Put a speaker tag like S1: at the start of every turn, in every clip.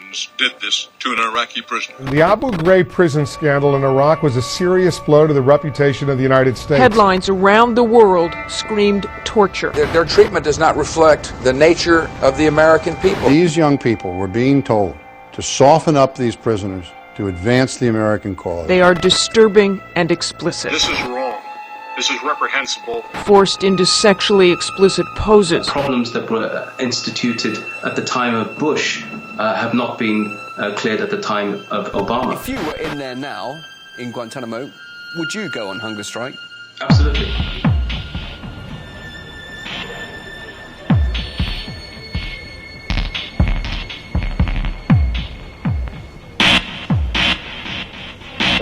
S1: Americans did this to an Iraqi prisoner.
S2: The Abu Ghraib prison scandal in Iraq was a serious blow to the reputation of the United States.
S3: Headlines around the world screamed torture.
S4: Their treatment does not reflect the nature of the American people.
S5: These young people were being told to soften up these prisoners to advance the American cause.
S3: They are disturbing and explicit.
S1: This is wrong. This is reprehensible.
S3: Forced into sexually explicit poses.
S6: Problems that were instituted at the time of Bush have not been cleared at the time of Obama.
S7: If you were in there now, in Guantanamo, would you go on hunger strike?
S6: Absolutely.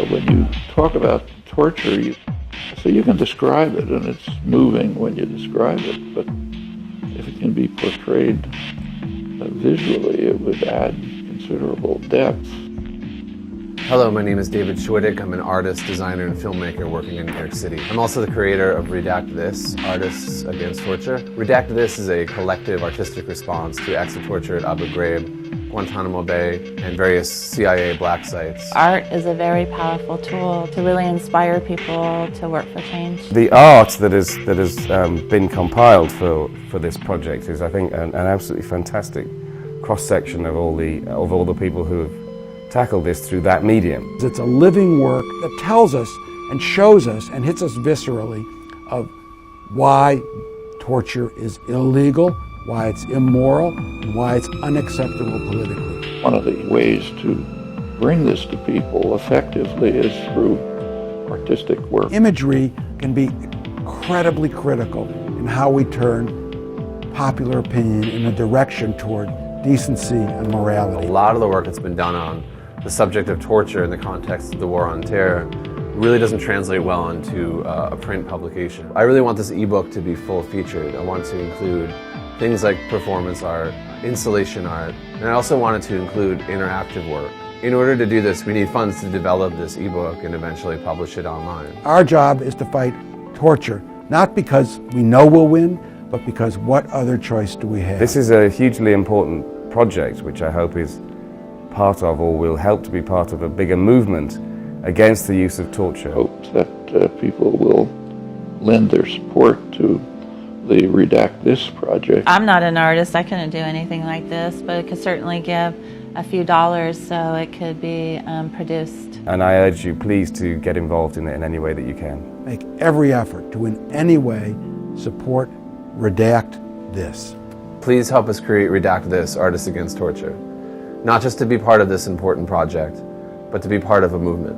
S8: When you talk about torture, so you can describe it, and it's moving when you describe it, but if it can be portrayed visually, it would add considerable depth.
S9: Hello, my name is David Schwiddick. I'm an artist, designer, and filmmaker working in New York City. I'm also the creator of Redact This, Artists Against Torture. Redact This is a collective artistic response to acts of torture at Abu Ghraib, Guantanamo Bay, and various CIA black sites.
S10: Art is a very powerful tool to really inspire people to work for change.
S11: The art that has been compiled for this project is, I think, an absolutely fantastic cross-section of all the people who have tackled this through that medium.
S12: It's a living work that tells us and shows us and hits us viscerally of why torture is illegal, why it's immoral, and why it's unacceptable politically.
S8: One of the ways to bring this to people effectively is through artistic work.
S12: Imagery can be incredibly critical in how we turn popular opinion in a direction toward decency and morality.
S9: A lot of the work that's been done on the subject of torture in the context of the war on terror really doesn't translate well into a print publication. I really want this ebook to be full-featured. I want to include things like performance art, installation art, and I also wanted to include interactive work. In order to do this, we need funds to develop this ebook and eventually publish it online.
S12: Our job is to fight torture, not because we know we'll win, but because what other choice do we have?
S11: This is a hugely important project, which I hope is part of, or will help to be part of, a bigger movement against the use of torture.
S8: I hope that people will lend their support to the Redact This project.
S10: I'm not an artist, I couldn't do anything like this, but it could certainly give a few dollars so it could be produced.
S11: And I urge you, please, to get involved in it in any way that you can.
S12: Make every effort to in any way support Redact This.
S9: Please help us create Redact This, Artists Against Torture. Not just to be part of this important project, but to be part of a movement.